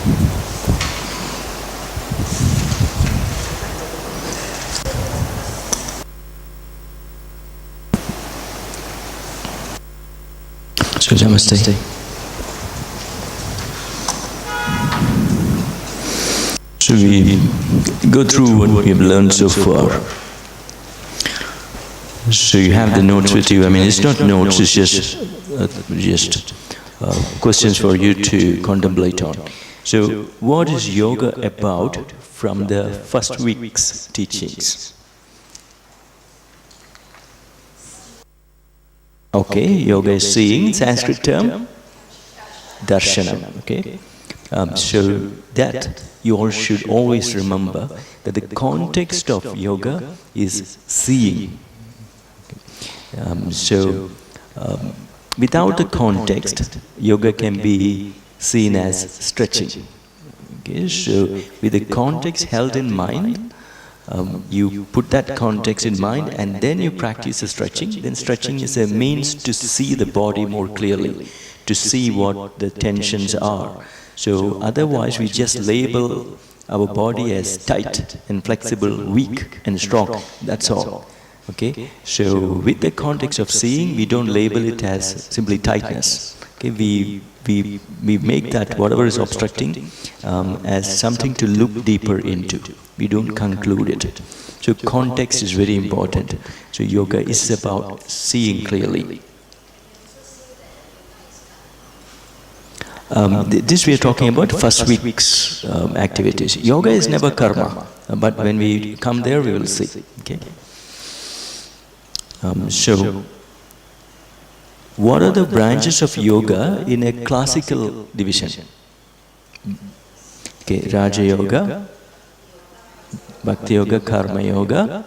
So, Namaste. So we go through what we have learned so far. So you have the notes with you. I mean, it's not notes, it's just questions for you to contemplate on. So what is yoga about from the first week's teachings? Okay, yoga is seeing, Sanskrit term, darshanam, okay? So that you all should always remember that the context of yoga is seeing. Without the context, yoga can be seen as stretching. Okay? So with the context held in mind, you put that context in mind and then you practice the stretching. Then stretching is a means to see the body more clearly, to see what the tensions are. So otherwise we just label our body as tight and flexible, weak and strong, that's all. Okay? So with the context of seeing, we don't label it as simply tightness. Okay? We make that whatever is obstructing as something to look deeper into. We don't conclude it. So context is very important. So yoga is about seeing clearly. This we are talking about first week's activities. Yoga is never karma, but when we come there we will see. Okay? So what are the branches of yoga in a classical division? Okay, Raja Yoga, Bhakti Yoga, Karma Yoga,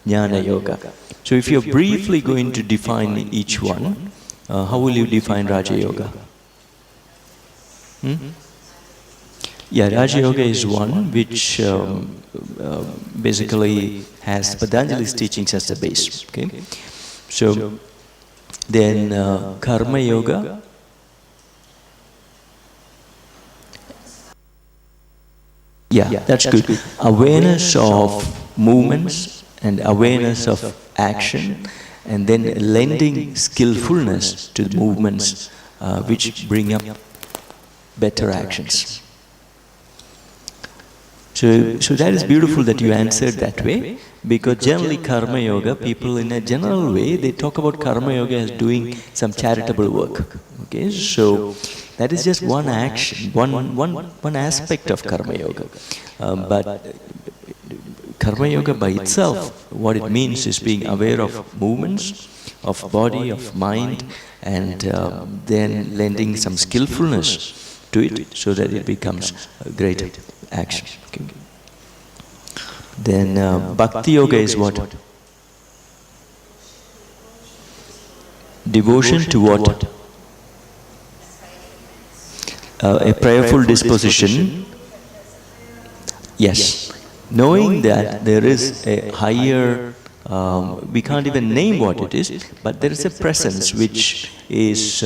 Jnana Yoga. So if you're briefly going to define each one, how will you define Raja Yoga? Yeah, Raja Yoga is one which basically has Patanjali's teachings as the base. Okay? So then Karma Yoga, yeah, that's good. Awareness of movements and awareness of action, and then lending skillfulness to the movements which bring up better actions. So that is beautiful that you answered that way, because generally Karma Yoga, people in a general way, they talk about Karma Yoga as doing some charitable work. Okay, so that is just one action, one aspect of Karma Yoga. But Karma Yoga by itself, what it means is being aware of movements, of body, of mind, and then lending some skillfulness to it so that it becomes a great action. Okay. Then Bhakti Yoga is what? Devotion to what? A prayerful disposition. Yes. Knowing that there is a higher, we can't even name what it is, but there is a presence which is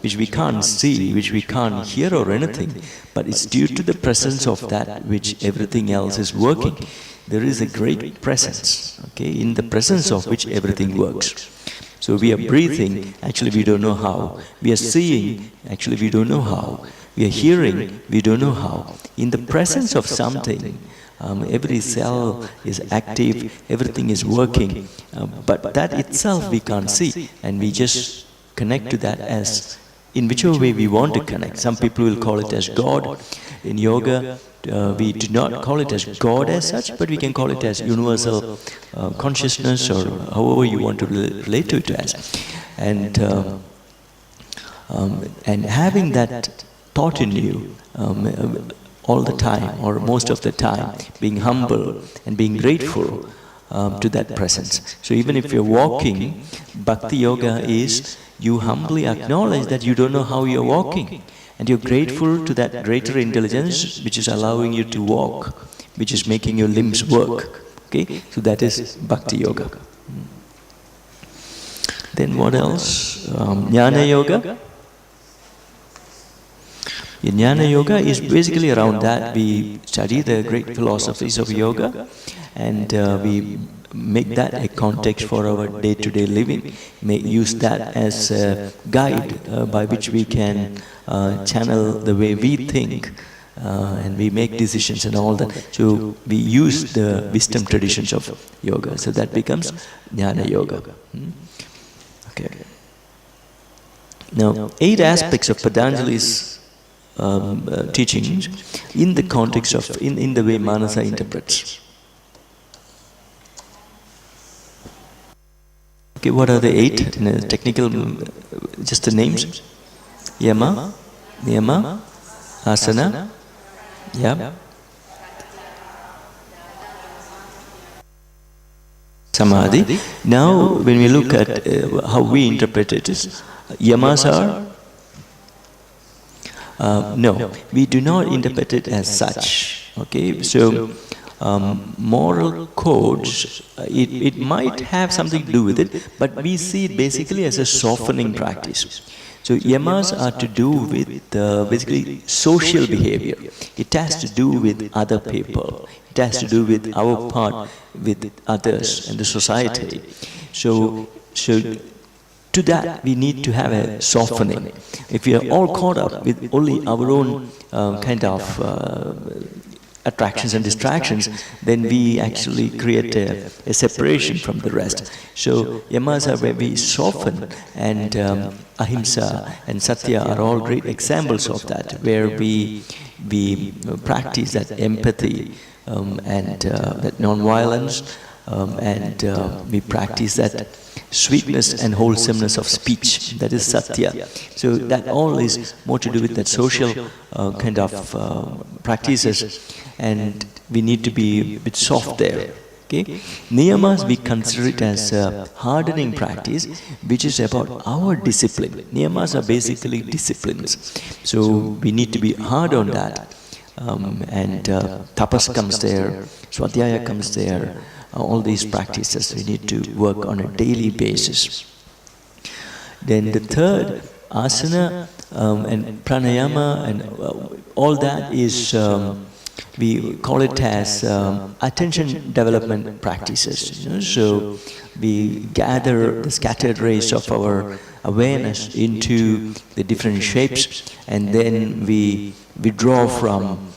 which we can't see, which we can't hear or anything, but it's due to the presence of that which everything else is working. There is a great presence, okay, in the presence of which everything works. So we are breathing, actually we don't know how. We are seeing, actually we don't know how. We are hearing, we don't know how. In the presence of something, every cell is active, everything is working, but that itself we can't see, and we just connect to that as in whichever way we want to connect. Some people will call it as God. In yoga, we do not call it as God as such, but we can call it as universal consciousness, or however you want to relate to it as. And having that thought in you all the time, or most of the time, being humble and being grateful to that presence. So even if you're walking, Bhakti Yoga is you humbly acknowledge that you don't know how you're walking, and you're grateful to that greater intelligence which is allowing you to walk, which is making your limbs work. Okay? So that is Bhakti Yoga. Then what else? Jnana Yoga. Jnana Yoga is basically around that. We study the great philosophies of yoga, and we make that a context for our day-to-day living. Use that as a guide by which we can channel the way we think, and we make decisions and all that. So we use the wisdom traditions of yoga. So that becomes Jnana Yoga. Okay. Now, 8 aspects of Patanjali's teachings in the context of, in the way Manasa interprets. Okay, what are the 8 in a technical, just the names? Yama, Niyama, Asana, yeah, Samadhi. Now, when we look at how we interpret it, is Yamas are? No, we do not interpret it as such. Okay, so moral codes, it might have something to do with it, but we see it basically as a softening practice. So yamas are to do with basically social behavior. It has to do with other people. It has to do with our part with others and the society. So to that we need to have a softening. If we are all caught up with only our own kind of attractions and distractions, then we actually create a separation from the rest. So yamas are where we soften, and ahimsa and satya are all great examples of that, where we practice that empathy and that non-violence, and we practice that sweetness and wholesomeness of speech, that is satya. So that all is more to do with that social kind of practices, and we need to be a bit soft there. Okay? Niyamas, we consider it as a hardening practice, which is about our discipline. Niyamas are basically disciplines. So we need to be hard on that. And tapas comes there, swadhyaya comes there. All these practices we need to work on a daily basis. Then the third, asana and pranayama and all that is, we call it as attention development practices. You know? So we gather the scattered rays of our awareness into the different shapes, and then we withdraw from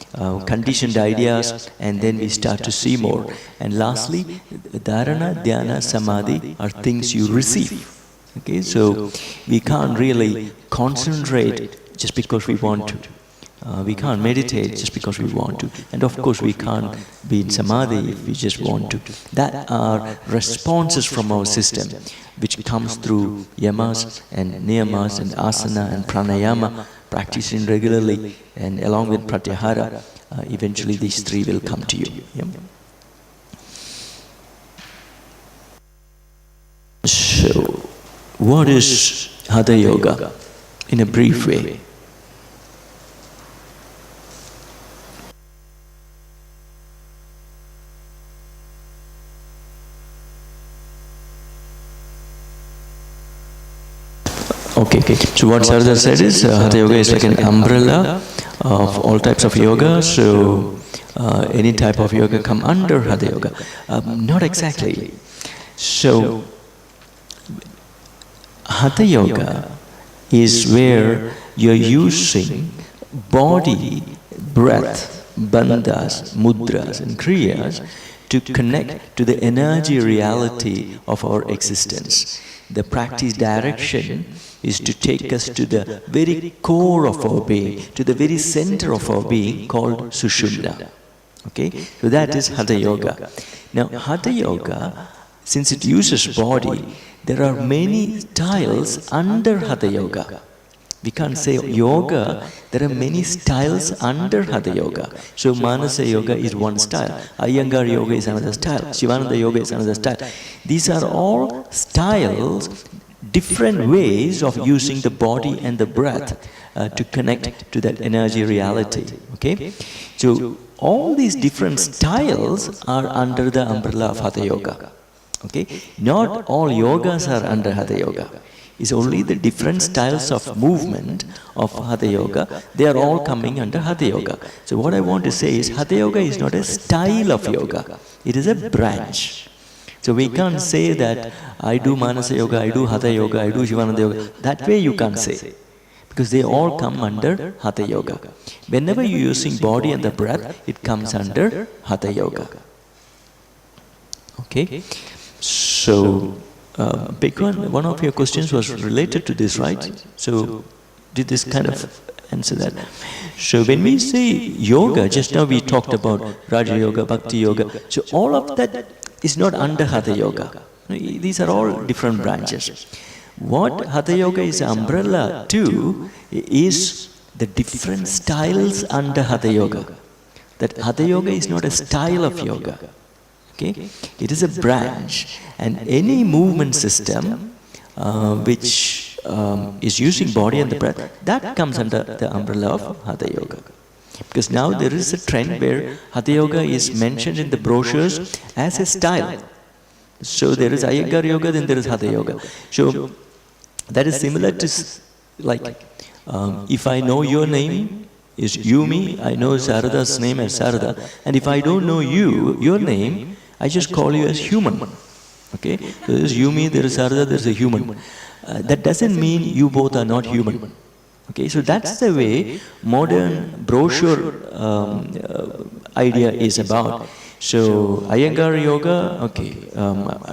conditioned ideas, and then we start to see more. And lastly, dharana, dhyana, samadhi are things you receive. Okay, so we can't really concentrate just because we want to. We can't meditate just because we want to. And of course we can't be in samadhi if we just want to. That are responses from our system, which comes through yamas and niyamas and asana and pranayama, practicing regularly, and along with pratyahara, eventually these 3 will come to you. Yeah. So, what is Hatha Yoga in a brief way? Okay, so what Sarada said is Hatha Yoga is like an umbrella of all types of yoga, so any type of yoga come under Hatha Yoga. Not exactly. So Hatha Yoga is where you're using body, breath, bandhas, mudras and kriyas to connect to the energy reality of our existence. The practice direction is to take us to the very core of our being, to the very center of our being, called Sushumna. Okay? So that is Hatha Yoga. Now, Hatha Yoga, since it uses body, there are many styles under Hatha Yoga. We can't say yoga, there are many styles under Hatha Yoga. So Manasa Yoga is one style, Iyengar Yoga is another style, Shivananda Yoga is another style. These are all styles, different ways of using the body and the breath to connect to that energy reality. Okay? So all these different styles are under the umbrella of Hatha Yoga. Okay? Not all yogas are under Hatha Yoga. is only the different styles of movement of Hatha Yoga. They are all coming under Hatha Yoga. So what I want to say is Hatha Yoga is not a style of yoga. It is a branch. So we can't say that I do Manasa Yoga, I do Hatha Yoga, I do Shivananda Yoga. That way you can't say. Because they all come under Hatha Yoga. Whenever you're using body and the breath, it comes under Hatha Yoga. Okay? So, Bhikwan, one of your questions was related to this, right? So, did this kind of answer that? So, when we say yoga, just now we talked about Raja Yoga, Bhakti Yoga. So, all of that is not under Hatha Yoga. These are all different branches. What Hatha Yoga is umbrella to is the different styles under Hatha Yoga. That Hatha Yoga is not a style of yoga. Okay? It is a branch, and any movement system which is using body and the breath, that comes under the umbrella of Hatha Yoga. Because now there is a trend where Hatha Yoga is mentioned in the brochures as a style. So there is Iyengar Yoga, then there is Hatha Yoga. So that is similar to like, if I know your name is Yumi, I know Sarada's name as Sarada, and if I don't know you, your name, I just call you as human. Okay? So there is Yumi, there is Sarada, there is a human. That doesn't mean you both are not human. Okay? So that's the way modern brochure idea is about. So Iyengar Yoga, okay,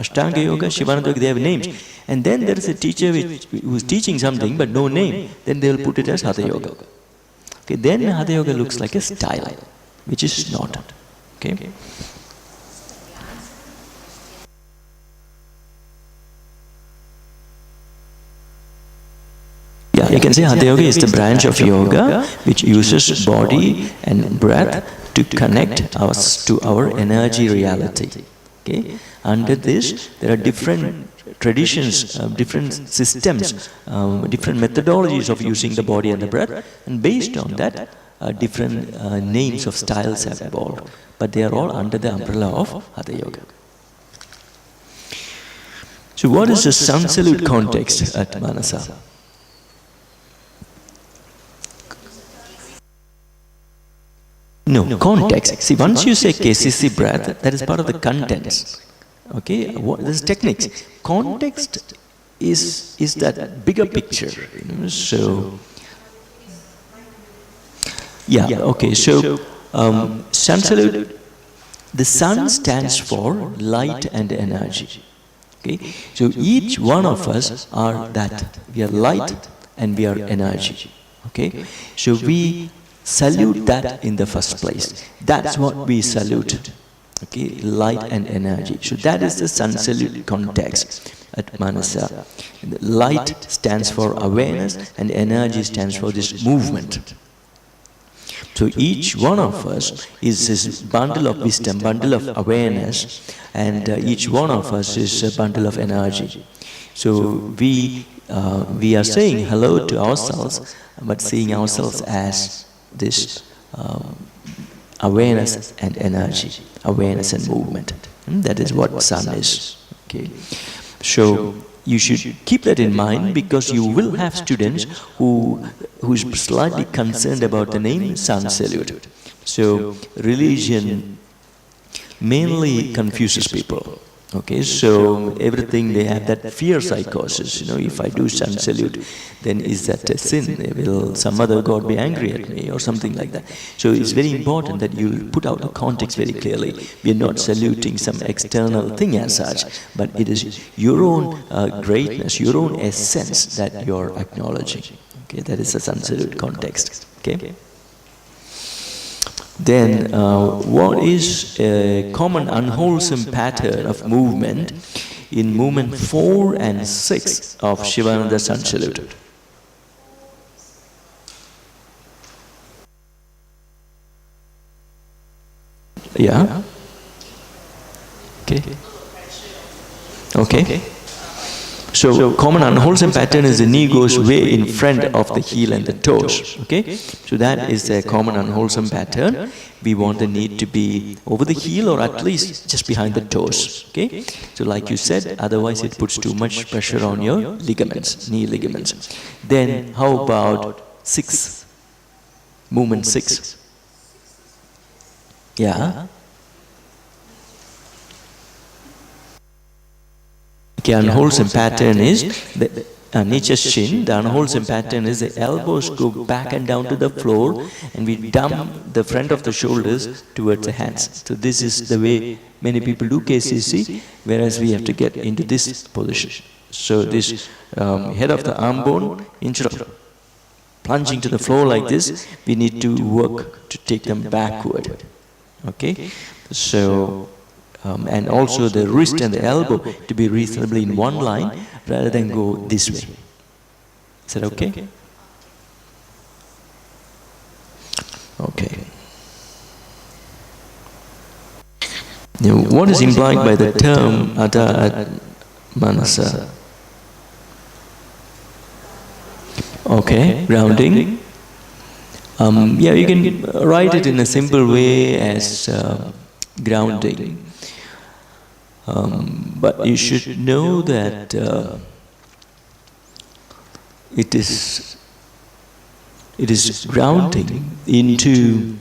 Ashtanga Yoga, Shivananda Yoga, they have names. And then there is a teacher who is teaching something but no name, then they will put it as Hatha Yoga. Okay, then Hatha Yoga looks like a style, which is not. Okay? Yeah, you can say Hatha Yoga is the branch of yoga which uses body and breath to connect us to our energy reality. Okay? Under this, there are different traditions, different systems, different methodologies of using the body and the breath, and based on that, different names of styles have evolved. But they are all under the umbrella of Hatha Yoga. So what is the sun salute context at Manasa? No, context. See, once you say KCC breath, that is part of the contents. Okay, this is techniques. Context is that bigger picture. So, yeah, okay. So, sun salute. The sun stands for light and energy. Okay, so each one of us are that. We are light and we are energy. Okay, so we salute that in the first place. That's what we salute. Okay, light and energy. So that is the sun salute context at Manasa. Light stands for awareness and energy stands for this movement. So each one of us is this bundle of wisdom, bundle of awareness, and each one of us is a bundle of energy. So we are saying hello to ourselves, but seeing ourselves as this awareness and energy, awareness and movement. That is what sun is. Okay. So you should keep that in mind, because you will have students who is slightly concerned about the name sun salute. So religion mainly confuses people. Okay, so everything they have that fear psychosis, if I do sun salute, then is that a sin? Will some other god be angry at me or something like that? So it's very important that you put out the context very clearly. We are not saluting some external thing as such, but it is your own greatness, your own essence that you are acknowledging. Okay, that is the sun salute context. Okay. Then, what is a common unwholesome pattern of movement in movement 4 and 6 of Shivananda sun salute? Yeah? Okay. Okay. So common unwholesome pattern is the knee goes way in front of the heel and the toes. Okay, so that is a common unwholesome pattern. We want the knee to be over the heel or at least just behind the toes. Okay, so like you said, otherwise it puts too much pressure on your ligaments, knee ligaments. Then how about 6? Movement 6. Yeah. Okay, unwholesome pattern is the nature's chin. The unwholesome pattern is the elbows go back and down to the floor, and we dump the front of the shoulders towards the hands. So this is the way many people do KCC, whereas we have to get into this position. So this head of the arm bone, instead of plunging to the floor like this, we need to work to take them backward. Okay, so and also the wrist and the elbow to be reasonably in one line rather than go this way. Is that okay? Okay. Now, what is implied by the term Ada Manasa? Okay, grounding. Yeah, you can write it in a simple way as grounding. But you should know that it is grounding into,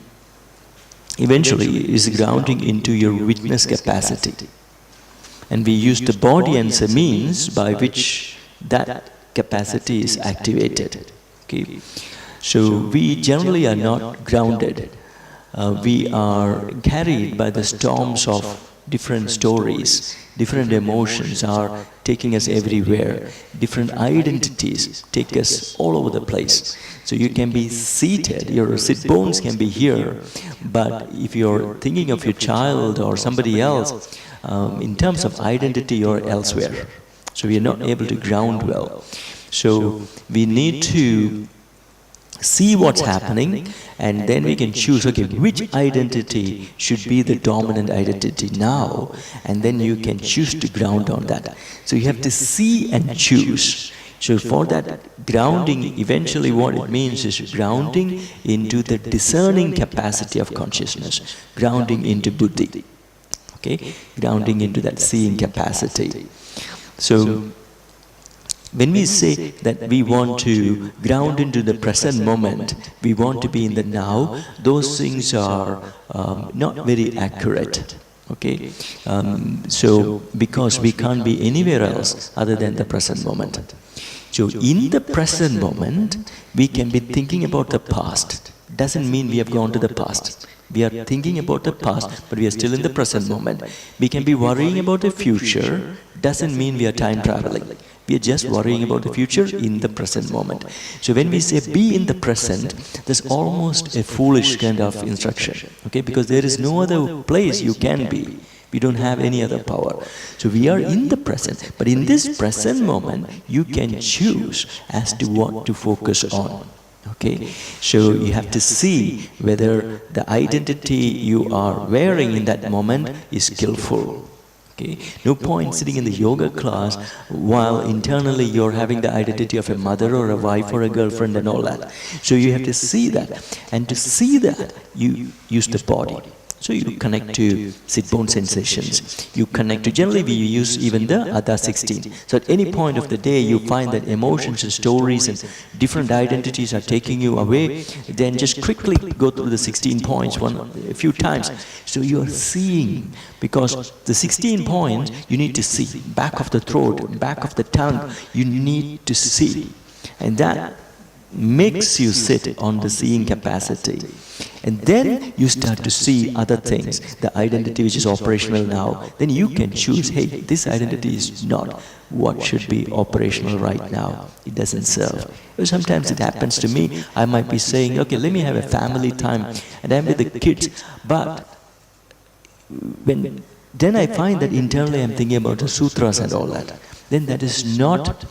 eventually is grounding into your witness capacity. And we use the body as a means by which that capacity is activated. Okay. So we generally are not grounded. We are carried by the storms of different stories, different emotions are taking us everywhere, different identities take us all over the place. So you can be seated, your sit bones can be here, but if you're thinking of your child or somebody else, in terms of identity you're elsewhere. So we are not able to ground well. So we need to see what's happening, and then we can choose, okay, which identity should be the dominant identity now, and then you can choose to ground on that. So you have to see and choose. So for that grounding, eventually what it means is grounding into the discerning capacity of consciousness, grounding into buddhi, okay, grounding into that seeing capacity. So when we say that we want to ground into the present moment, we want to be in the now, those things are not very accurate. Okay, so because we can't be anywhere else other than the present moment. So in the present moment, we can be thinking about the past. Doesn't mean we have gone to the past. We are thinking about the past, but we are still in the present moment. We can be worrying about the future. Doesn't mean we are time traveling. We are just worrying about the future in the present moment. So when we say be in the present, that's almost a foolish kind of instruction. Okay, because there is no other place you can be. We don't have any other power. So we are in the present, but in this present moment, you can choose as to what to focus on. Okay, so you have to see whether the identity you are wearing in that moment is skillful. Okay, no point sitting in the yoga class while internally you're having the identity of a mother or a wife or a girlfriend and all that. So you have to see that, and to see that, you use the body. So you connect to sit-bone sensations. You connect to, generally we use even the Adha 16. So at any point of the day you find that emotions and stories and different identities are taking you away, then just quickly go through the 16 points a few times. So you are seeing, because the 16 points you need to see. Back of the throat, back of the tongue, you need to see. And that makes you sit on the seeing capacity. And then you start to see other things, the identity which is operational now. Then you can choose, hey, this identity is not what should be operational right now. It doesn't serve. Sometimes it happens to me, I might be saying, okay, let me have a family time, and I'm with the kids, but then I find that internally I'm thinking about the sutras and all that. Then that is not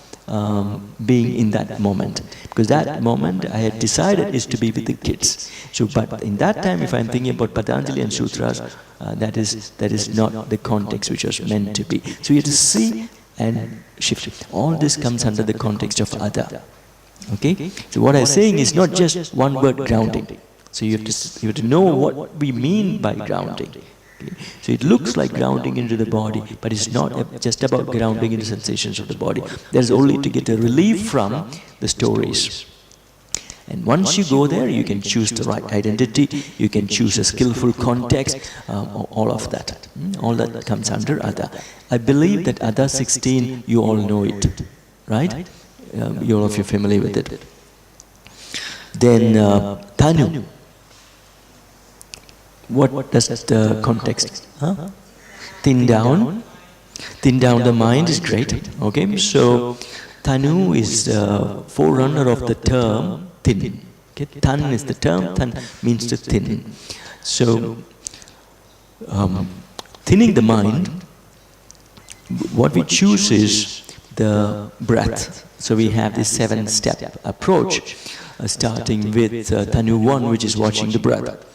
being in that moment, because that moment I had decided is to be with the kids. So, but in that time, if I'm thinking about Patanjali and sutras, that is not the context which was meant to be. So you have to see and shift. All this comes under the context of Ada. Okay? So what I'm saying is not just one word grounding. So you have to know what we mean by grounding. Okay? So it looks like grounding into the body, but it's not just about grounding into sensations of the body. There's only to get a relief from the stories. And once you go there, you can choose the right identity, you can choose a skillful context, all of that. All that comes under Ada. I believe that Ada 16, you all know it, right? You all of you familiar with it. Then Tanu. What does the context? Huh? Thin down. Thin down the mind is great. Okay, so Tanu is the forerunner of the term thin. Okay? Tan is the term, tan means to thin. So, thinning the mind, what we choose is the breath. So we have this 7-step approach, starting with Tanu 1, which is watching the breath.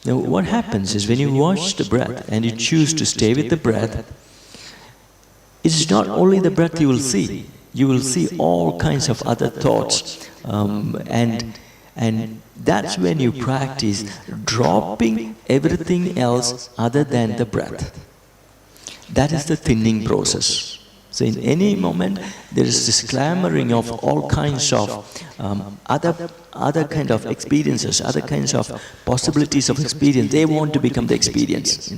Now what happens is when you watch the breath and you choose to stay with the breath, it is not only the breath you will see. You will see all kinds of other thoughts, and that's when you practice dropping everything else other than the breath. That is the thinning process. So in any moment there is this clamoring of all kinds of other kind of experiences, other kinds of possibilities of experience. They want to become the experience.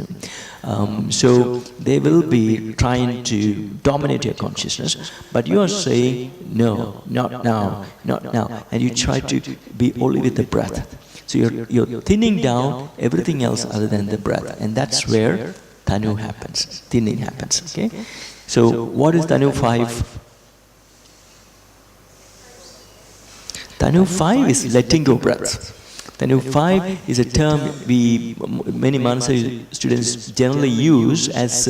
So they will be trying to dominate your consciousness, but you are saying, no, not now, not now, and you try to be only with the breath. So you're thinning down everything else other than the breath, and that's where Tanu happens, thinning happens. Okay? So what is Tanu 5? Tanu 5 is letting go breath. Tanu 5 is a term many Manasa students generally use as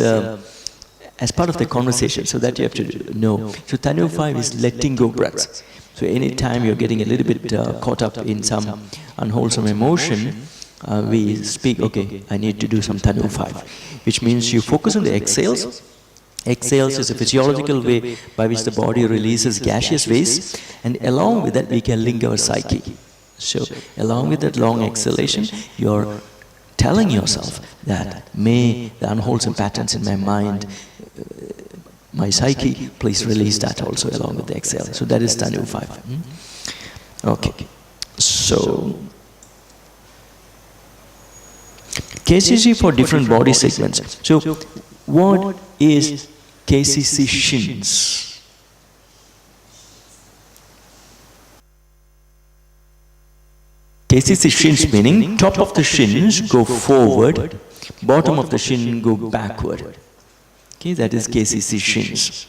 part of the conversation, so that you have to know. So Tanu 5 is letting go breath. So anytime you're getting a little bit caught up in some unwholesome emotion, we speak, okay, I need to do some Tanu 5, which means you focus on the exhales. Exhales is a physiological way by which the body releases gaseous waste, and along with that we can link our psyche. So along with that long exhalation, you're telling yourself that may the unwholesome patterns in my mind, my psyche, please release that also along with the exhale. So that is Tanu 5. Okay. So KCC for different body segments. So what is KCC shins? KCC shins meaning top of the shins go forward, bottom of the shin go backward. Okay, that is KCC shins.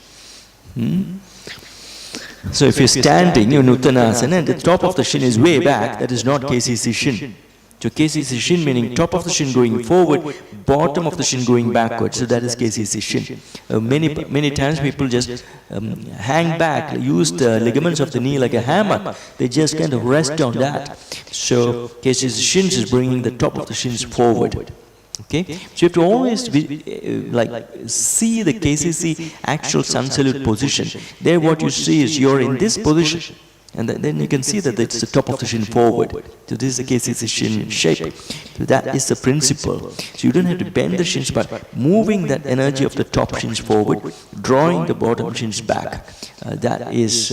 So if you're standing in Uttanasana and the top of the shin is way back, that is not KCC shin. So KCC shin meaning top of the shin going forward, bottom of the shin going backward. So that is KCC shin. Many times people just hang back, use the ligaments of the knee like a hammock. They just kind of rest on that. So KCC shins is bringing the top of the shins forward. Okay, so you have to always see the KCC actual sun salute position. There, what you see is you're in this position. And then you can see that it's the top of the shin forward. So this is the KCC shin shape. So that is the principle. So you don't have to bend the shins, but moving that energy of the top shins forward, drawing the bottom shins back. That is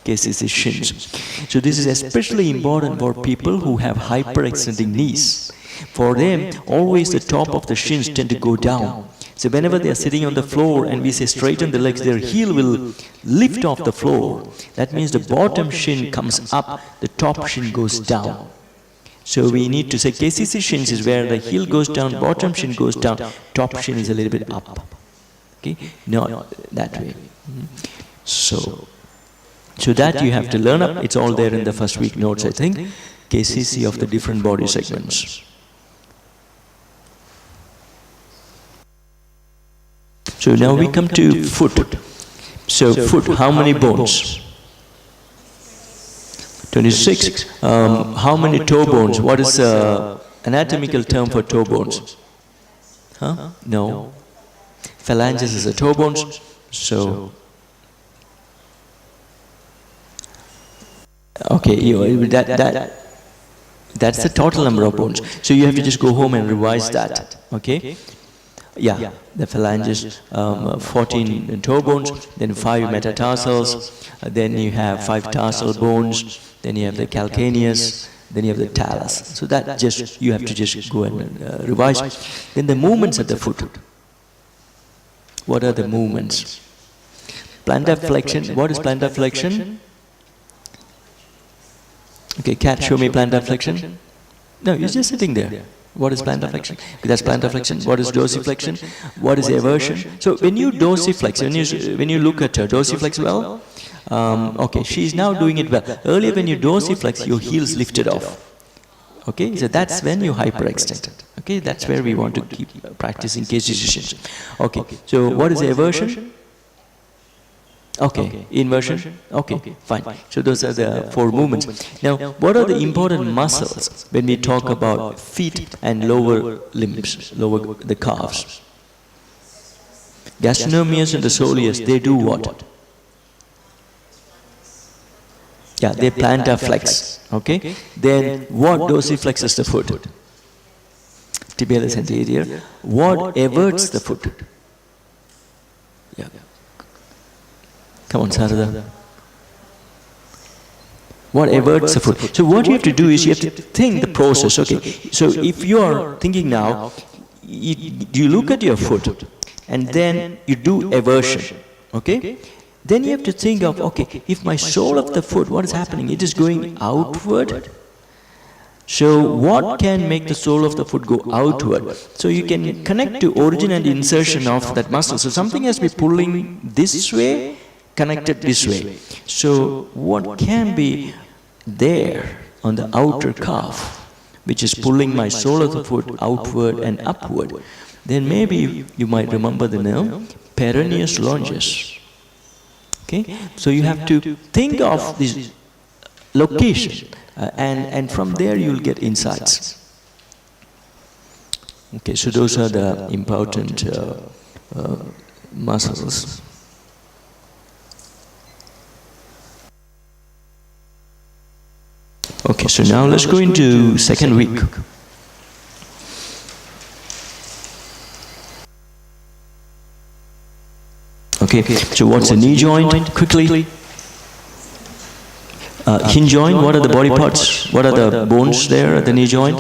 KCC shins. So this is especially important for people who have hyperextending knees. For them, always the top of the shins tend to go down. So whenever they are sitting on the floor and we say straighten the legs, their heel will lift off the floor. That means the bottom shin comes up, the top shin goes down. So we need to say KCC shins is where the heel goes down, bottom shin goes down, top shin is a little bit up. Okay, not that way. So that you have to learn up. It's all there in the first week notes, I think. KCC of the different body segments. So now we come to foot. So foot, how many bones? 26. How many toe bones? What is the anatomical term for toe bones? Huh? No. Phalanges is a toe bones. So, okay, that's the total number of bones. So you have to just go home and revise that, okay? Yeah, the phalanges, 14 toe bones, then 5 metatarsals, then you have 5 tarsal bones, then you have the calcaneus, then you have the talus. So that just, you have to just go and revise. Then the movements at the foot. What are the movements? Plantar flexion. What is plantar flexion? Okay, cat, show me plantar flexion. No, you're just sitting there. What is plantar flexion? That's plantar flexion. What is dorsiflexion? What is eversion? So when you dorsiflex, when you look at her, dorsiflex well, okay, she's now doing it well. Earlier when you dorsiflex, your heels lifted off. Okay, so that's when you hyperextend. Okay, that's where we want to keep practicing case decisions. Okay, so what is eversion? Okay, inversion? Okay, fine. So those are the 4 movements. Now, what are the important muscles when we talk about feet and lower limbs, the calves? Gastrocnemius and the soleus, they do what? Yeah, they plantar flex. Okay? Then what dorsiflexes the foot? Tibialis anterior. What everts the foot? Yeah. Come on, Sarada. What everts the foot? So what you have to do is you have to think the process. Okay. So if you are thinking now, you look at your foot and then you do eversion. Okay. Then you have to think of, okay, if my sole of the foot, what is happening? It is going outward. So what can make the sole of the foot go outward? So you can connect to origin and insertion of that muscle. So something has to be pulling this way, connected this way. So what can be there on the outer calf, which is pulling my sole of the foot outward and upward? Then maybe you might remember the nerve, peroneus longus. Okay? So you have to think of this location and from there you'll get insights. Okay, so those are the important muscles. Okay, so now let's go into second week. Okay, so what's the knee joint? Quickly. Hinge joint, what are the body parts? What are the bones there at the knee joint?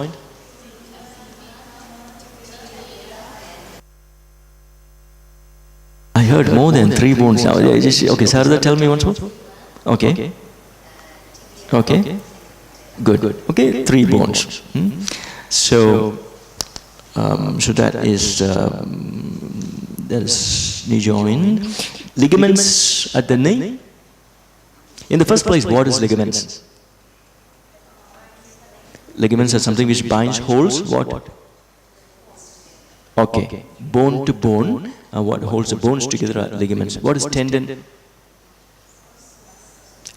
I heard more than 3 bones now. Okay, Sarada, tell me once more. Okay. Okay. Good. Okay, 3 bones. So that is knee joint. Ligaments at the knee. In the first place, what is ligaments? Ligaments are something which binds, holds what? Okay, bone to bone. What holds the bones together are ligaments. What is tendon?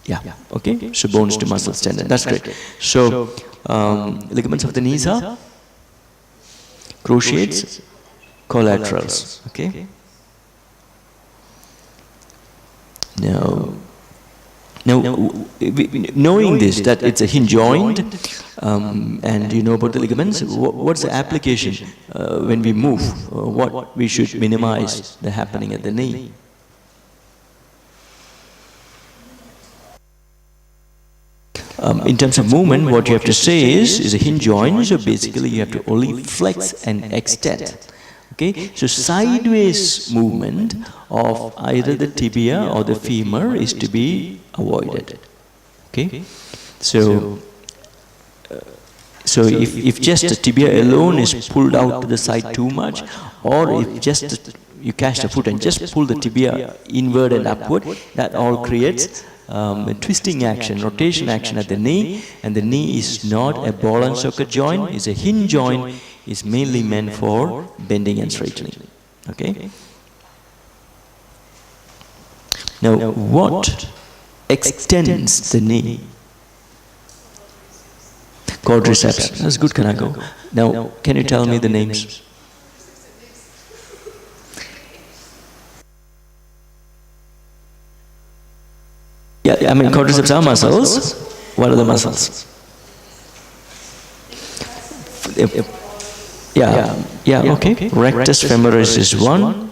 Yeah, okay, so bones to muscles, tendon, that's great. So, ligaments of the knees are cruciates, collaterals, okay. Now, knowing this, that it's a hinge joint, and you know about the ligaments, what's the application when we move? What we should minimize the happening at the knee? In terms of movement, what you have to say is a hinge joint, so basically you have to only flex and extend. Okay, so sideways movement of either the tibia or the femur is to be avoided. Okay, so if just the tibia alone is pulled out to the side too much, or if just you catch the foot and just pull the tibia inward and upward, that all creates a twisting action, rotation action at the knee, and the knee is not a ball and socket joint, it's a hinge joint, is mainly meant for bending and straightening. Okay? Now, what extends the knee? Quadriceps. That's good, Kanako. Now, can you tell me the names? Yeah, I mean quadriceps are muscles. What are the muscles? Yeah, okay. Rectus femoris is one.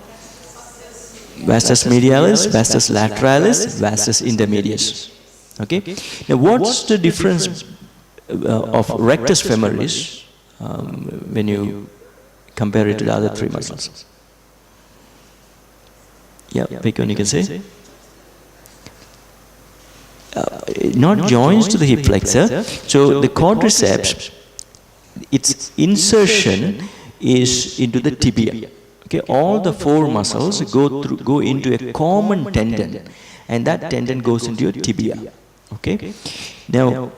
Vastus medialis, vastus lateralis, vastus intermedius. Okay. Now, what's the difference of rectus femoris when you compare it to the other three muscles? Yeah, Vikon, you can say. Not joins to the hip flexor. So the quadriceps, its insertion is into the tibia. Okay, all the four muscles go into a common tendon, and that tendon goes into your tibia. Okay, now,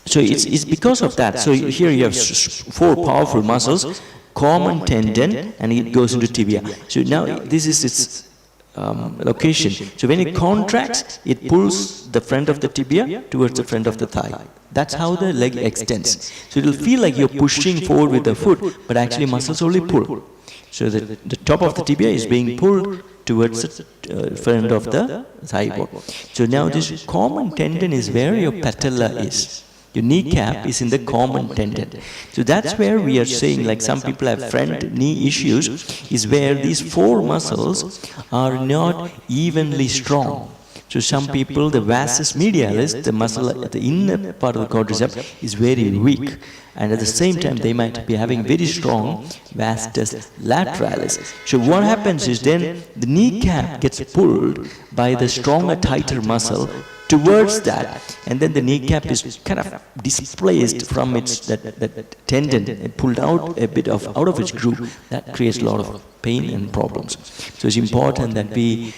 so it's because of that. So here you have four powerful muscles, common tendon, and it goes into tibia. So now this is its location. So when it contracts, it pulls the front of the tibia towards the front of the thigh. That's how the leg extends. So it will feel like you're pushing forward with the foot, but actually muscles only pull. So the top of the tibia is being pulled towards the front of the thigh bone. So now this common tendon is where your patella is. Your kneecap is in the common tendon. So that's where we are saying, like some people have front knee issues, is where these four muscles are not evenly strong. So some people, the vastus medialis, the muscle at the inner part of the quadriceps, is very weak. And at the same time, they might be having very strong vastus lateralis. So what happens is then the kneecap gets pulled by the stronger, tighter muscle towards that, and then the kneecap is kind of displaced from its that tendon and pulled out a bit of out of its groove. That creates a lot of pain and problems. So it's important that we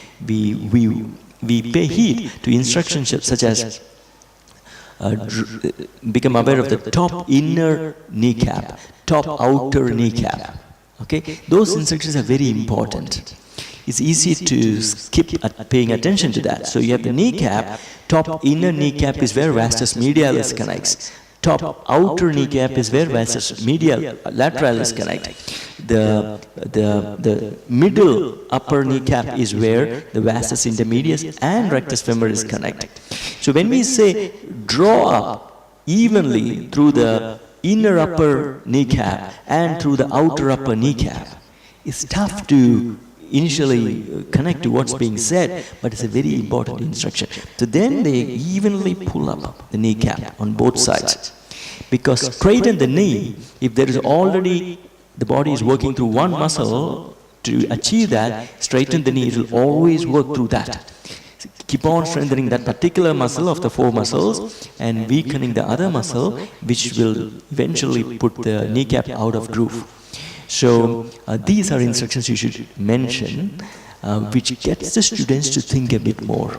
pay heed to instructions such as become aware of the top inner kneecap, top outer kneecap. Okay, those instructions are very important. It's easy to skip at paying attention to that. So you have the kneecap, top inner kneecap is where vastus medialis connects. Top outer kneecap is where vastus lateralis connect. The middle upper kneecap is where the vastus intermedius and rectus femoris connect. So when we say draw up evenly through the inner upper kneecap and through the outer upper kneecap, it's tough to initially connect to what's being said, but it's a very important instruction. So then they evenly pull up the kneecap on both sides. Because straighten the knee, if there is already, the body is working through one muscle, to achieve that, straighten the knee, it will always work through that. So keep on strengthening that particular muscle of the four muscles and weakening the other muscle, which will eventually put the kneecap out of groove. So these are instructions you should mention, which gets the students to think a bit more.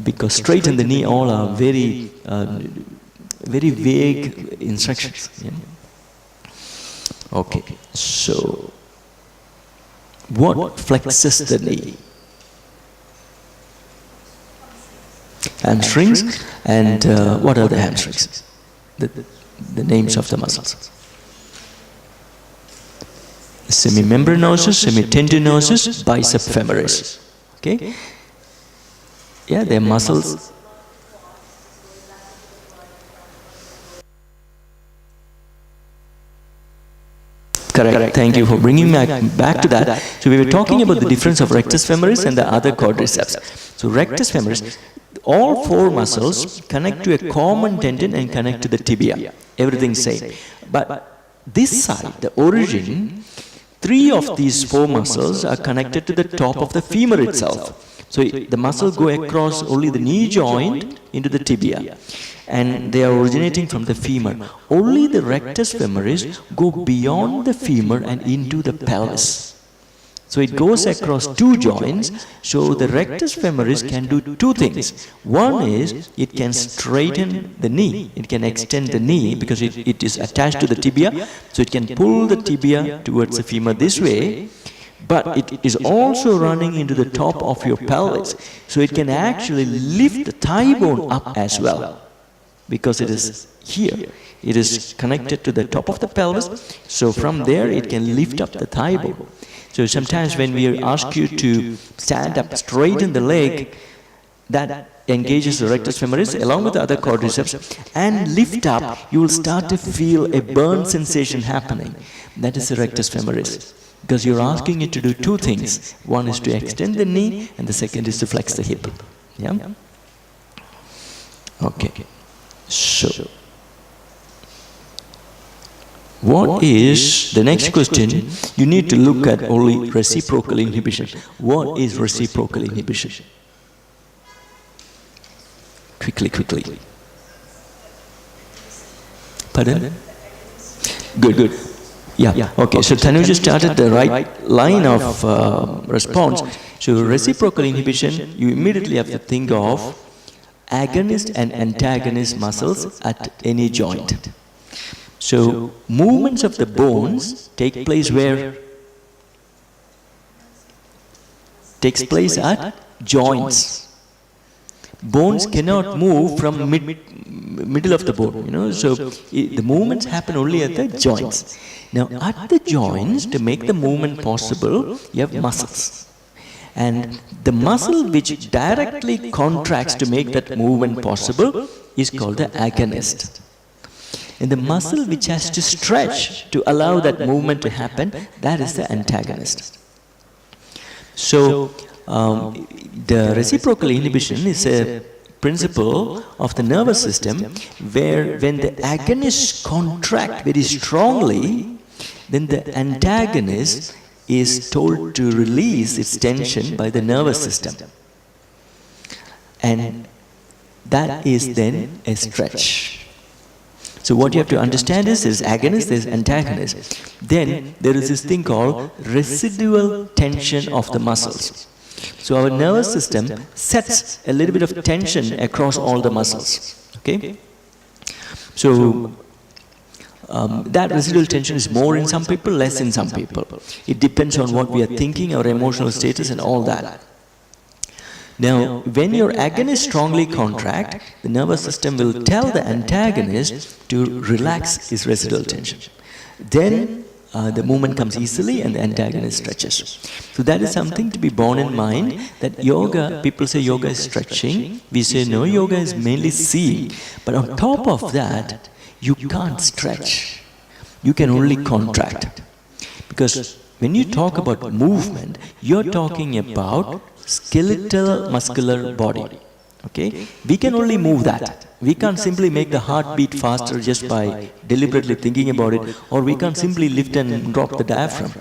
Because straighten the knee all are very, very vague instructions. Yeah. Okay, so what flexes the knee? Hamstrings, and what are the hamstrings? The names of the muscles. Semimembranosus, semitendinosus, bicep femoris. Okay? Yeah, they're muscles. Correct. Thank you for bringing me back to that. So we were talking about the difference of rectus femoris and the other quadriceps. So rectus femoris, all four muscles connect to a common tendon and connect to the tibia. Everything's same. But this side, the origin, three of these four muscles are connected to the top of the femur itself. So the muscles go across only the knee joint into the tibia, and they are originating from the femur. Only the rectus femoris go beyond the femur and into the pelvis. So it goes across two joints. So the rectus femoris can do two things. One is it can straighten the knee. It can extend the knee because it is attached to the tibia. So it can pull the tibia towards the femur this way. But it is also running into the top of your pelvis. So it can actually lift the thigh bone up as well, because it is here. It is connected to the top of the pelvis. So from there it can lift up the thigh bone. So sometimes when we ask you to stand up, straighten the leg, that engages the rectus femoris along with the other quadriceps and lift up, you will start to feel a burn sensation happening. That is the rectus femoris. Because you're asking it to do two things. One is to extend the knee and the second is to flex the hip. Yeah? Okay. So, what is the next question? You need to look at only reciprocal inhibition. What is reciprocal inhibition? Quickly. Pardon? Good. Yeah. Okay. So Tanuja started the right line of response. So reciprocal inhibition, you immediately have to think of agonist and antagonist muscles at any joint. So movements of the bones take place where? Takes place at joints. Bones cannot move from middle of the bone, so the movements happen only at the joints. Now at the joints, to make the movement possible, you have muscles. And the muscle which directly contracts to make that movement possible is called the agonist. And the muscle which has to stretch to allow that movement to happen, that is the antagonist. So, the reciprocal inhibition is a principle of the nervous system where when the agonists contract very strongly, then the antagonist is told to release its tension by the nervous system. And that is then a stretch. So what you have to understand is there's agonist, there's antagonist. Then there is this thing called residual tension of the muscles. So our nervous system sets a little bit of tension across all the muscles. Okay? So that residual tension is more in some people, less in some people. It depends on what we are thinking, our emotional status and all that. Now, when your agonist strongly contract, the nervous system will tell the antagonist to relax his residual tension. Then the movement comes easily and the antagonist stretches. So that is something to be borne in mind, that yoga, people say yoga is stretching, we say no, yoga is mainly seeing. But on top of that, you can't stretch, you can only contract. Because when you talk about movement, you're talking about skeletal muscular body. Okay? We can only move that. We can't simply make the heart beat faster just by deliberately thinking about it, or we can't simply lift and drop the diaphragm.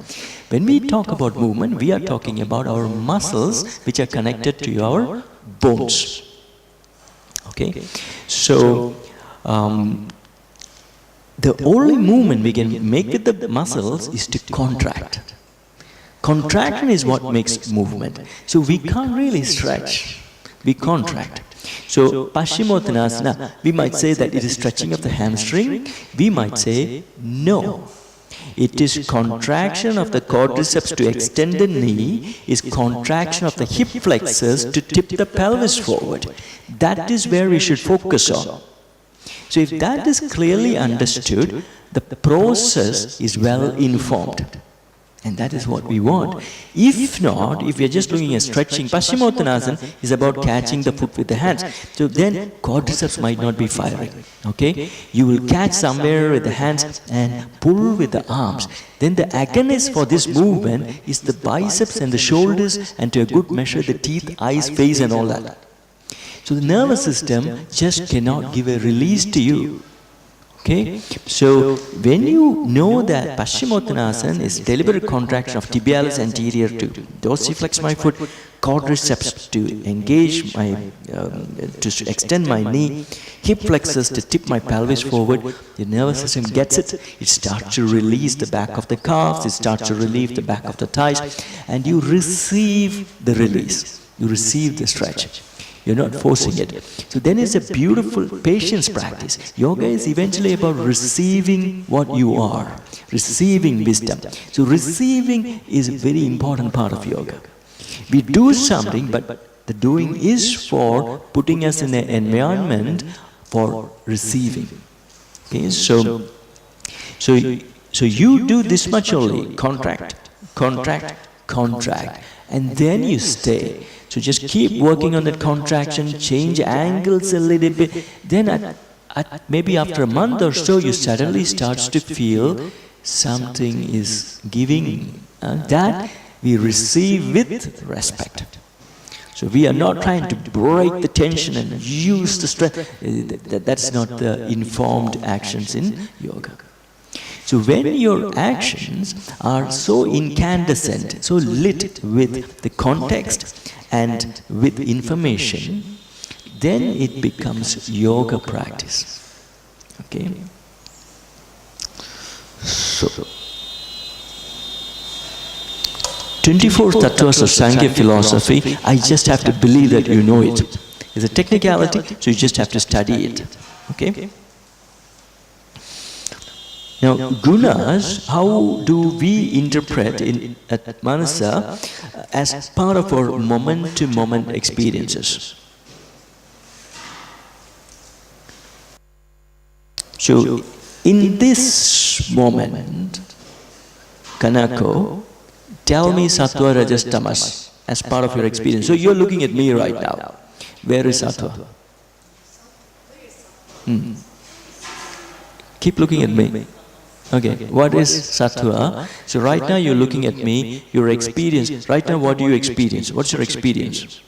When we talk about movement, we are talking about our muscles which are connected to our bones. Okay? So, the only movement we can make with the muscles is to contract. Contraction is what makes movement. So we can't really stretch, we contract. So Paschimottanasana, we might say that it is stretching of the hamstring, we might say no. It is contraction of the quadriceps to extend the knee, is contraction of the hip flexors to tip the pelvis forward. That is where we should focus on. So if that is clearly understood, the process is well informed. And that is what we want. If not, if we are just looking at stretching, Paschimottanasana is about catching the foot with the hands. So then quadriceps might not be firing. Okay? You will catch somewhere with the hands and pull with the arms. Then the agonist for this movement is the biceps and the shoulders, and to a good measure the teeth, eyes, face and all that. So the nervous system just cannot give a release to you. Okay? So when you know that Paschimottanasana is deliberate contraction of tibialis anterior to dorsiflex my foot, quadriceps to engage my, to extend my knee, hip flexors to tip my pelvis forward, the nervous system gets it, it starts to release the back of the calves, it starts to relieve the back of the thighs, and you receive the release, you receive the stretch. You're not forcing it. So then it's a beautiful patience practice. Yoga is eventually about receiving what you are, receiving wisdom. So receiving is a very important part of yoga. We do something, but the doing is for putting us in an environment for receiving. Okay, so you do this much only, contract, contract, contract. and then you stay. So just keep working on that contraction, change angles a little bit. Then maybe after a month or so, you suddenly start to feel something is giving. That we receive with respect. So we are not trying to break the tension and use the strength. That's not the informed actions in yoga. So when your actions are so incandescent, so lit with the context and with information, then it becomes yoga practice. Okay? So 24 tattvas of Sankhya philosophy, I just have to believe that you know it. It's a technicality, so you just have to study it. Okay? Now, gunas, how do we interpret at Manasa as part of our moment-to-moment experiences? So, in this moment, Kanako, tell me sattva, rajas, tamas as part of your experience. So you're looking at me right now. Where is sattva? Keep looking at me. Okay, what is sattva? So right now you're looking at me, your experience. Right now what do you experience? What's your experience?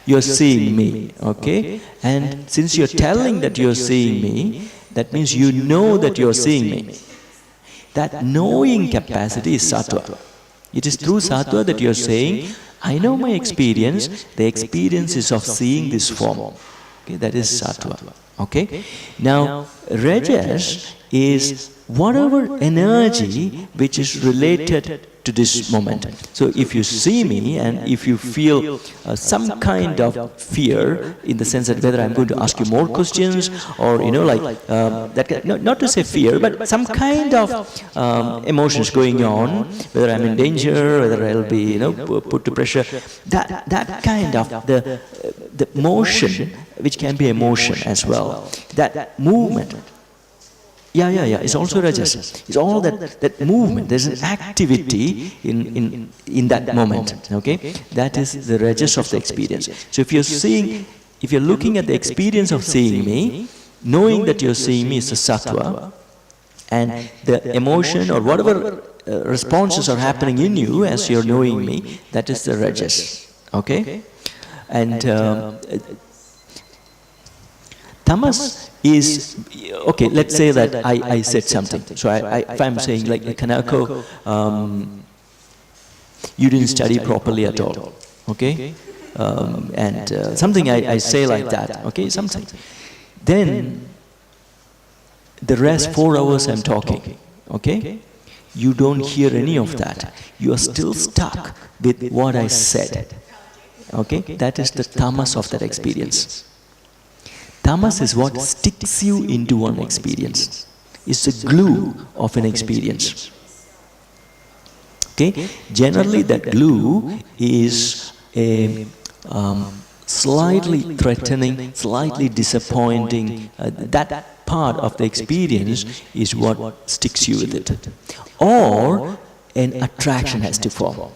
You're seeing me, okay? And since you're telling that you're seeing me, that means you know that you're seeing me. That knowing capacity is sattva. It is through sattva that you're saying, I know my experience, the experience is of seeing this form. Okay, that is sattva. Okay? Now, rajas is whatever energy which is related to this moment. So if you see me and if you feel some kind of fear in the sense that whether I'm going to ask you more questions or that not to say fear, but some kind of emotions going on, whether I'm in danger, whether I'll be put to pressure, that kind of the motion, which can be emotion as well, that movement. Yeah. It's also rajas. It's all that movement. There's an activity in that moment. Okay, that is the rajas of the experience. So if you're looking at the experience of seeing me, knowing that you're seeing me is the sattva, and the emotion or whatever responses are happening in you as you're knowing me, that is the rajas. Okay, and tamas is, okay, let's say that I said something. So if I'm saying like, Kanako, you didn't study properly at all, okay? And something I say like that, okay, something. Then the rest 4 hours I'm talking, okay? You don't hear any of that. You are still stuck with what I said, okay? That is the tamas of that experience. Tamas is what sticks you into one experience. It's the glue of an experience. Okay? Generally, that glue is a slightly threatening, slightly disappointing. That part of the experience is what sticks you with it. Or an attraction has to form.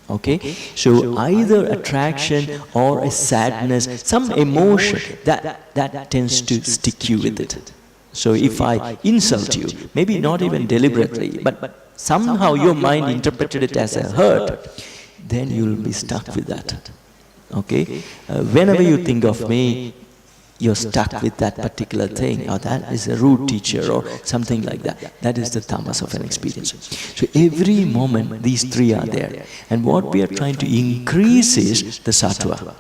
Okay, so either attraction or a sadness, some emotion that tends to stick you with it. So if I insult you, maybe not even deliberately, but somehow your mind interpreted it as a hurt, then you will be stuck with that. Okay, whenever you think of me, you're stuck with that particular thing, or that is a rude teacher or something like that. That is the tamas of an experience. So every moment these three are there. And what we are trying to increase is the sattva.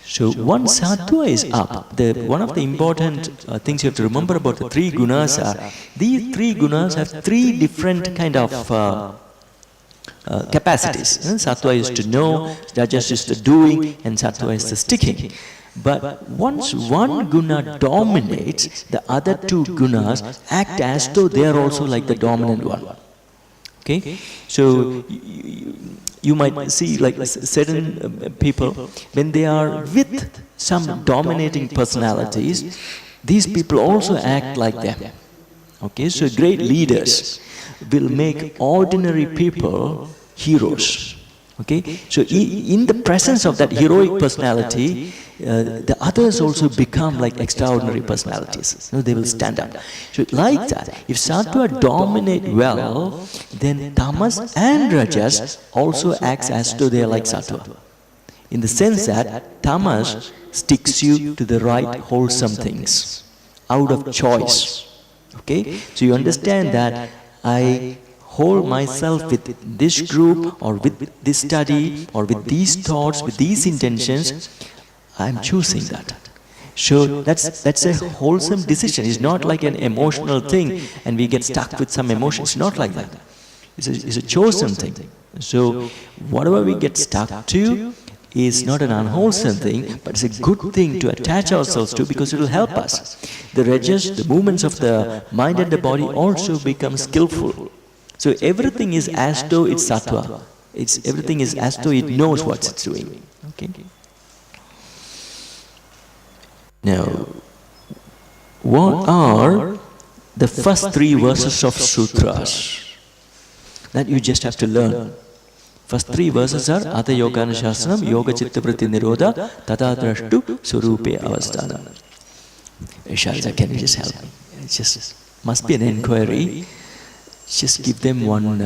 So once sattva is up, one of the important things you have to remember about the three gunas are, these three gunas have three different kind of capacities. Sattva is to know, rajas is the doing, and sattva is the sticking. But once one guna dominates, the other two gunas act as though they are also like the dominant one. Okay? So you might see like certain people, when they are with some dominating personalities, these people also act like them. Okay? So great leaders will make ordinary people heroes. Okay, so in the presence of that heroic personality, the others also become like extraordinary personalities. You know, they will stand up. So like that, if Sattva dominate well, then Tamas and Rajas also acts as though they are like Sattva. In the sense that Tamas sticks you to the right wholesome things, out of choice. Okay, so you understand that I hold myself with this group or with this study or with these thoughts, with these intentions, I am choosing that. So that's a wholesome decision. It's not like an emotional thing and we get stuck with some emotions. It's not like that. It's a chosen thing. So whatever we get stuck to is not an unwholesome thing, but it's a good thing to attach ourselves to because it will help us. The rajas, the movements of the mind and the body also become skillful. So everything is as though it's sattva. Everything is as though it knows what it's doing. Okay. Now, what are the first 3 verses of sutras that you just have to learn? First 3 verses are Atha Yoganushasanam, Yoga Chitta Vritti Nirodha, Tata Drashtu, Surupe Avasthanam. Sharja, can you just help me? It just must be an inquiry. Just give them one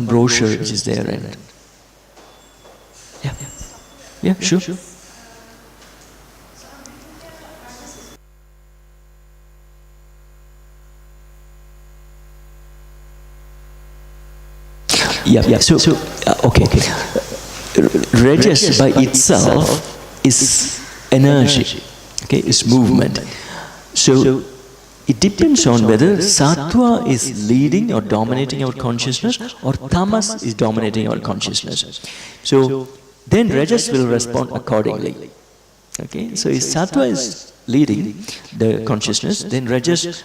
brochure which is there. And yeah, sure. Yeah. So okay. Rajas by itself is energy. Okay, it's movement. So it depends on whether sattva is leading or dominating our consciousness or tamas is dominating our consciousness. So then rajas will respond accordingly. Okay, so if sattva is leading the consciousness, then rajas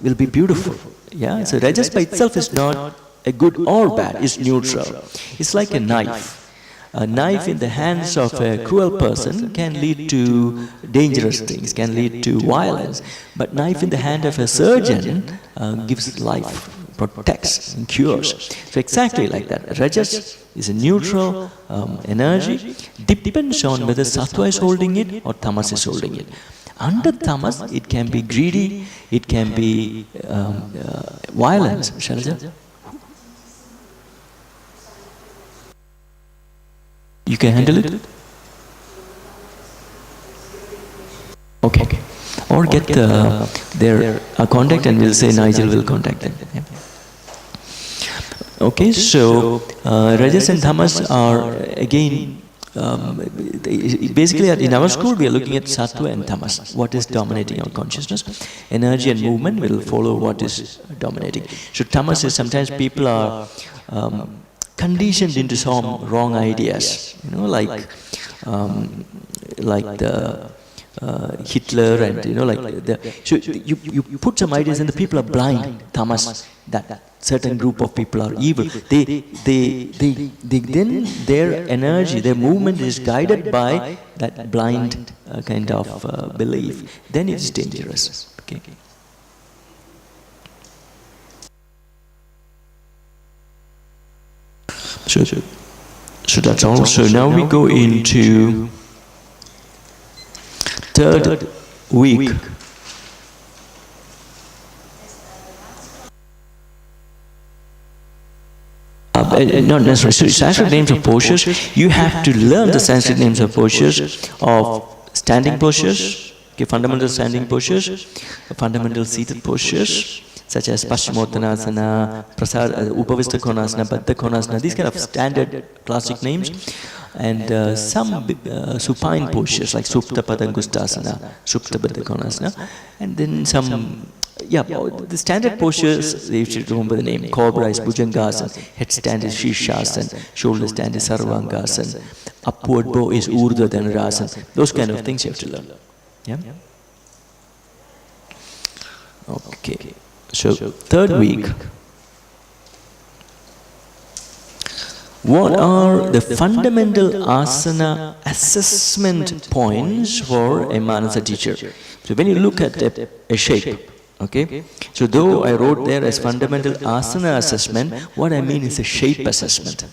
will be beautiful. Yeah, so rajas by itself is not a good or bad, it's neutral. It's like a knife. A knife in the hands of a cruel person can lead to dangerous things, can lead to violence. But knife in the hand of a surgeon gives life, protects and cures. So exactly like that. Rajas is a neutral energy. Depends on whether sattva is holding it or tamas is holding it. Under tamas, it can be greedy, it can be violence. Shalaja? You can handle it? Okay. Or get their contact and we'll say Nigel will contact them. Yeah. Okay, so Rajas and Tamas are again, basically in our school we are looking at Sattva and Tamas. What is dominating our consciousness? Energy and movement will follow what is dominating. So Tamas is sometimes people are conditioned into some wrong ideas, you know, like the Hitler and so you put some ideas and the people are blind, tamas, that certain group of people are evil. They then their energy, their movement is guided by that blind kind of belief. Then it is dangerous. Okay. So that's all. So now we go into third week. Not necessarily. So Sanskrit names of postures, you have to learn the Sanskrit names of postures, of standing postures, okay, fundamental standing postures, fundamental seated postures, such as Paschimottanasana, Upavista Konasana, Baddha Konasana, these kind of standard classic names, and some supine postures like Supta Padangustasana, Supta Baddha Konasana, and then some, the standard postures, you should remember the name. Cobra is Bhujangasana, head stand is Shirshasana, shoulder stand is Sarvangasana, upward bow is Urdhva Dhanurasana, those kind of things you have to learn. Yeah? Okay. So, third week, what are the fundamental asana assessment points for a Manasa teacher? So, when you look at a shape, okay, so though I wrote there as fundamental asana assessment, what I mean is a shape assessment.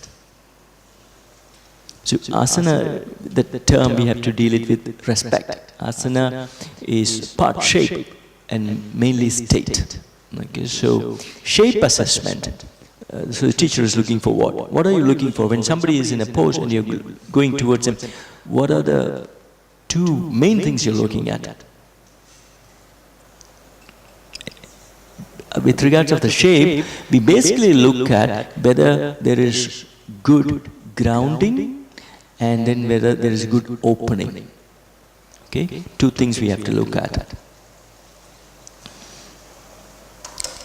So asana, the term we have to deal it with respect. Asana is part shape and mainly state. Okay, so shape assessment. So the teacher is looking for what? What are you looking for? When somebody is in a pose and you're going towards him, what are the two main things you're looking at? With regards of the shape, we basically look at whether there is good grounding and then whether there is good opening. Okay, two things we have to look at.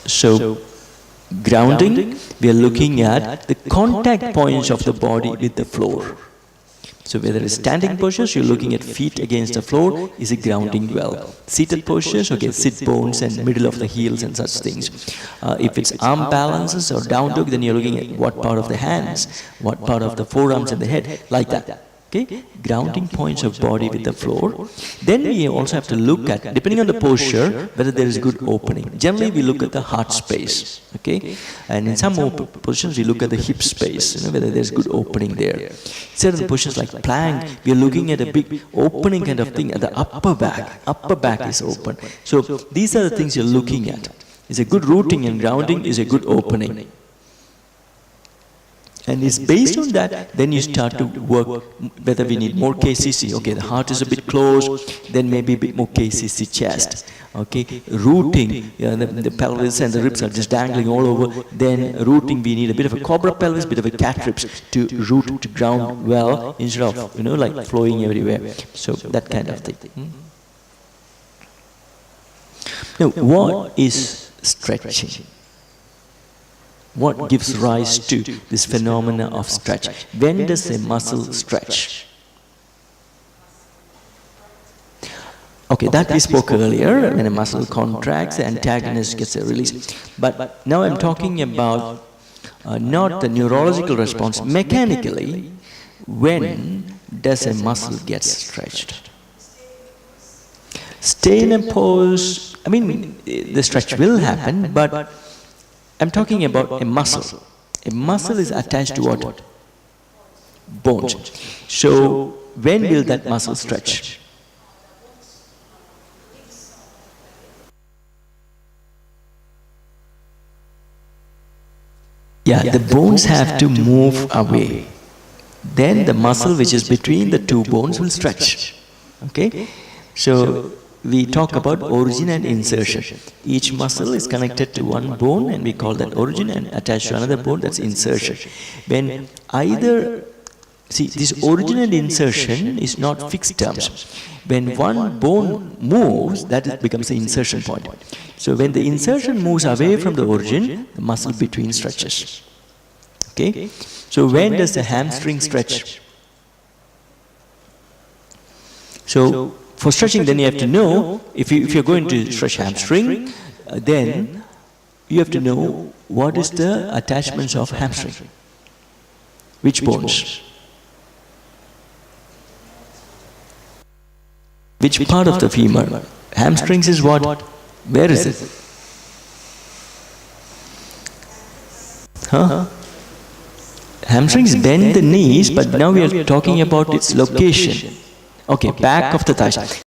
So, grounding, we are looking at the contact points of the body with the floor. So whether it's standing postures, you're looking at feet against the floor, is it grounding well? Seated postures, okay, sit bones and middle of the heels and such things. If it's arm balances or down dog, then you're looking at what part of the hands, what part of the forearms and the head, like that. Okay, grounding points of body with the floor. Then we also have to look at, depending on the posture, whether there is good opening. Generally, we look at the heart space. Okay, and in some positions we look at the hip space. Whether there is good opening there. Certain positions like plank, we are looking at a big opening kind of thing at the upper back. Upper back is open. So these are the things you're looking at. Is a good rooting and grounding is a good opening. And it's based on that, then you start to work whether we need more KCC. Okay, the heart is a bit closed, then maybe a bit more KCC chest. Okay, rooting, the pelvis and the ribs are just dangling all over. Then rooting, we need a bit of a cobra pelvis, bit of a cat ribs to root, to ground well, instead of, like flowing everywhere. So that kind of thing. Now, what is stretching? What gives rise to this phenomena of stretch? When does a muscle stretch? Okay, that we spoke earlier. When a muscle contracts, the antagonist gets a release. But now I'm talking about not the neurological response. Mechanically, when does a muscle get stretched? Stay in a pose. I mean, the stretch will happen, but I'm talking about a muscle. A muscle is attached to what? Bones. So, when will that muscle stretch? Yeah, the bones have to move away. Then the muscle which is between the two bones will stretch. Okay? So, we talk about origin and insertion. Each muscle is connected to one bone and we call that origin, and attached to another bone, that's insertion. When either, see, this origin and insertion is not fixed terms. When one bone moves, that becomes the insertion point. So when the insertion moves away from the origin, the muscle between stretches. Okay? So when does the hamstring stretch? So for stretching, then you have to know, if you're going to stretch hamstring, then you have to know what is the attachments of hamstring. Which bones? Which part of the femur? Hamstrings is what? Where is it? Huh? Hamstrings bend the knees, but now we are talking about its location. Okay, back of the thighs.